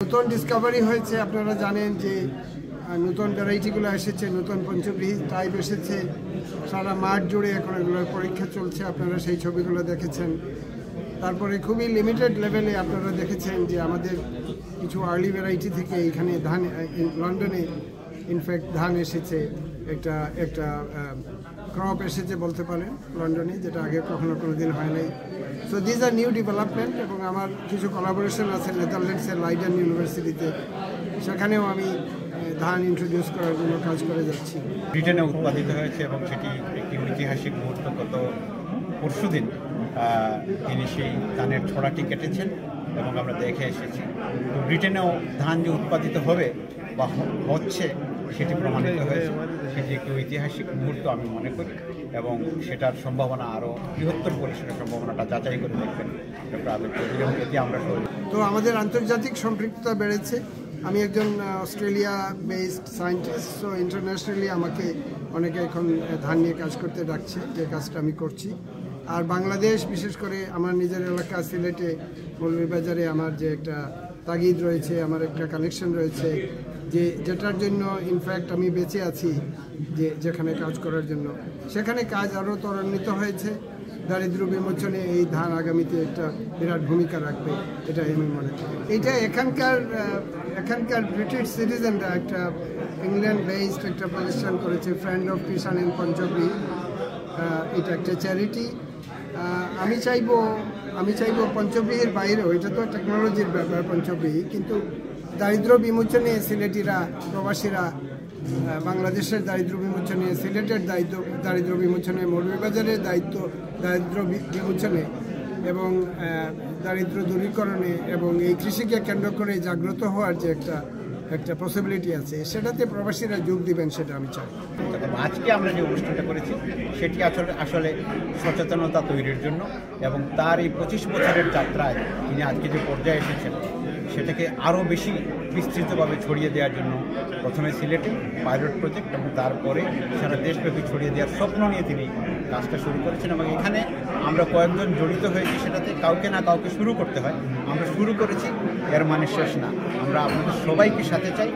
নতুন ডিসকভারি হয়েছে। আপনারা জানেন যে নতুন ভ্যারাইটিগুলো এসেছে, নতুন পঞ্চব্রীহি টাইপ এসেছে, সারা মাঠ জুড়ে এখন এগুলোর পরীক্ষা চলছে। আপনারা সেই ছবিগুলো দেখেছেন। তারপরে খুবই লিমিটেড লেভেলে আপনারা দেখেছেন যে আমাদের কিছু আর্লি ভ্যারাইটি থেকে এখানে ধান, লন্ডনে ইনফ্যাক্ট ধান এসেছে, একটা ক্রপ এসেছে বলতে পারেন লন্ডনে, যেটা আগে কখনো কোনোদিন হয় নাই। So these are new development. এবং আমার কিছু কোলাবোরেশন আছে নেদারল্যান্ডসের লাইডেন ইউনিভার্সিটিতে, সেখানেও আমি ধান ইন্ট্রোডিউস করার জন্য কাজ করে যাচ্ছি। ব্রিটেনে উৎপাদিত হয়েছে এবং সেটি একটি ঐতিহাসিক মুহূর্ত। গত পরশুদিন তিনি সেই ধানের ছড়াটি কেটেছেন এবং আমরা দেখে এসেছি। তো ব্রিটেনেও ধান যে উৎপাদিত হবে বা হচ্ছে সেটি প্রমাণিত হয়েছে। সেটি একটি ঐতিহাসিক মুহূর্ত আমি মনে করি, এবং সেটার সম্ভাবনা আরও বৃহত্তর পরিসরের সম্ভাবনাটা যাচাই করে দেখবেন ডক্টর আবেদ চৌধুরী, এবং এটি আমরা তো আমাদের আন্তর্জাতিক সম্পৃক্ততা বেড়েছে। আমি একজন Australia based scientist, so internationally আমাকে অনেকে এখন ধান নিয়ে কাজ করতে ডাকছে, যে কাজটা আমি করছি। আর বাংলাদেশ, বিশেষ করে আমার নিজের এলাকা সিলেটে মৌলভীবাজারে আমার যে একটা তাগিদ রয়েছে, আমার একটা কানেকশন রয়েছে, যেটার জন্য ইনফ্যাক্ট আমি বেঁচে আছি, যেখানে কাজ করার জন্য। সেখানে কাজ আরও ত্বরান্বিত হয়েছে। দারিদ্র্য বিমোচনে এই ধান আগামীতে একটা বিরাট ভূমিকা রাখবে, এটাই আমি মনে করি। এটা এখানকার ব্রিটিশ সিটিজেনরা একটা ইংল্যান্ড বেসড একটা প্রতিষ্ঠান করেছে, ফ্রেন্ড অফ কিষান ইন পঞ্চব্রীহি। এটা একটা চ্যারিটি। আমি চাইবো পঞ্চব্রীহির বাইরেও, এটা তো টেকনোলজির ব্যাপার পঞ্চব্রীহি, কিন্তু দারিদ্র্য বিমোচনে সিলেটিরা, প্রবাসীরা, বাংলাদেশের দারিদ্র্য বিমোচনে, সিলেটের দারিদ্র্য বিমোচনে, মৌলভীবাজারের দারিদ্র্য বিমোচনে এবং দারিদ্র্য দূরীকরণে এবং এই কৃষিকে কেন্দ্র করে জাগ্রত হওয়ার যে একটা পসিবিলিটি আছে, সেটাতে প্রবাসীরা যোগ দিবেন, সেটা আমি চাই। আজকে আমরা যে অনুষ্ঠানটা করেছি সেটি আসলে সচেতনতা তৈরির জন্য, এবং তার এই 25 বছরের যাত্রায় তিনি আজকে যে পর্যায়ে এসেছেন সেটাকে আরও বেশি বিস্তৃতভাবে ছড়িয়ে দেওয়ার জন্য প্রথমে সিলেটে পাইলট প্রজেক্ট এবং তারপরে সারা দেশব্যাপী ছড়িয়ে দেওয়ার স্বপ্ন নিয়ে তিনি কাজটা শুরু করেছেন। এবং এখানে আমরা কয়েকজন জড়িত হয়েছি, সেটাতে কাউকে না কাউকে শুরু করতে হয়। আমরা শুরু করেছি, এর মানে শেষ না। আমরা আপনাদের সবাইকে সাথে চাই,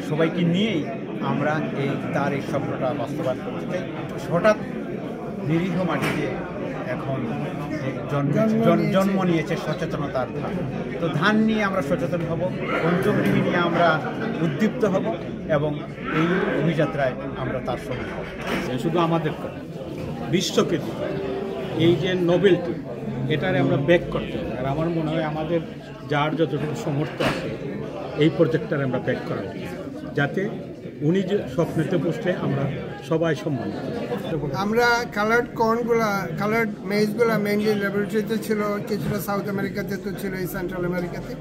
সবাইকে নিয়েই আমরা তার এই স্বপ্নটা বাস্তবায়ন করতে চাই। হঠাৎ নিরীহ মাটিতে এখন জন্ম নিয়েছে সচেতনতার ধান। তো ধান নিয়ে আমরা সচেতন হব, পঞ্চব্রীহি নিয়ে আমরা উদ্দীপ্ত হব, এবং এই অভিযাত্রায় আমরা তার সঙ্গে হব। শুধু আমাদের বিশ্বকে দিতে এই যে নোবেলটি, এটারে আমরা ব্যাক করতে হবে। আর আমার মনে হয় আমাদের যার যতটুকু সমর্থ আছে এই প্রজেক্টটারে আমরা ব্যাক করা উচিত, যাতে উনি যে স্বপ্নেতে বসতে আমরা সবাই সম্মানিত। আমরা কালার্ড কালার্ড মেজগুলা মেইনলি ল্যাবরেটরিতে ছিল, কিছুটা সাউথ আমেরিকাতে তো ছিল, এই সেন্ট্রাল আমেরিকাতে।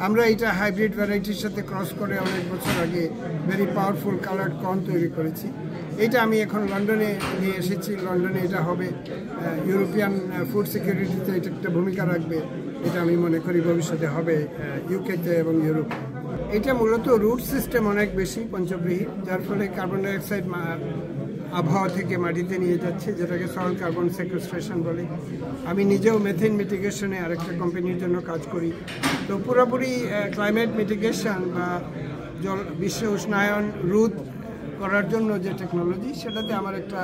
আমরা এটা হাইব্রিড ভ্যারাইটির সাথে ক্রস করে অনেক বছর আগে ভেরি পাওয়ারফুল কালার্ড কর্ন তৈরি করেছি। এটা আমি এখন লন্ডনে নিয়ে এসেছি। লন্ডনে এটা হবে ইউরোপিয়ান ফুড সিকিউরিটিতে এটা একটা ভূমিকা রাখবে, এটা আমি মনে করি ভবিষ্যতে হবে ইউকেতে এবং ইউরোপ। এটা মূলত রুট সিস্টেম অনেক বেশি পঞ্চব্রীহি, যার ফলে কার্বন ডাইঅক্সাইড আবহাওয়া থেকে মাটিতে নিয়ে যাচ্ছে, যেটাকে সয়েল কার্বন সেকুয়েস্ট্রেশন বলে। আমি নিজেও মেথেন মিটিগেশনে আরেকটা কোম্পানির জন্য কাজ করি। তো পুরোপুরি ক্লাইমেট মিটিগেশন বা বিশ্ব উষ্ণায়ন রোধ করার জন্য যে টেকনোলজি, সেটাতে আমার একটা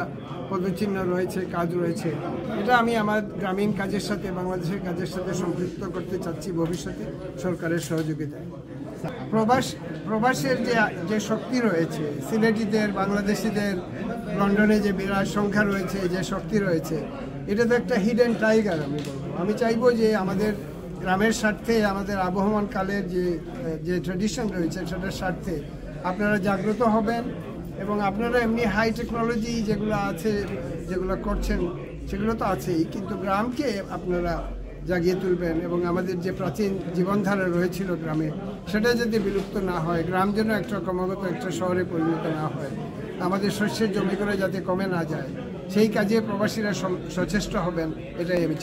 পদচিহ্ন রয়েছে, কাজ রয়েছে। এটা আমি আমার গ্রামীণ কাজের সাথে, বাংলাদেশের কাজের সাথে সম্পৃক্ত করতে চাচ্ছি ভবিষ্যতে সরকারের সহযোগিতায়। প্রবাসের যে শক্তি রয়েছে, সিলেটিদের, বাংলাদেশিদের লন্ডনে যে বিরাট সংখ্যা রয়েছে, যে শক্তি রয়েছে, এটা তো একটা হিডেন টাইগার আমি বলবো। আমি চাইবো যে আমাদের গ্রামের স্বার্থে, আমাদের আবহমান কালের যে ট্র্যাডিশন রয়েছে সেটার স্বার্থে আপনারা জাগ্রত হবেন, এবং আপনারা এমনি হাই টেকনোলজি যেগুলো আছে, যেগুলো করছেন, সেগুলো তো আছেই, কিন্তু গ্রামকে আপনারা জাগিয়ে তুলবেন, এবং আমাদের যে প্রাচীন জীবনধারা রয়েছিল গ্রামে, সেটা যদি বিলুপ্ত না হয়, গ্রাম যেন একটা ক্রমাগত একটা শহরে পরিণত না হয়, আমাদের শস্যের জমিগুলো যাতে কমে না যায়, সেই কাজে প্রবাসীরা সচেষ্ট হবেন, এটাই আমি চাই।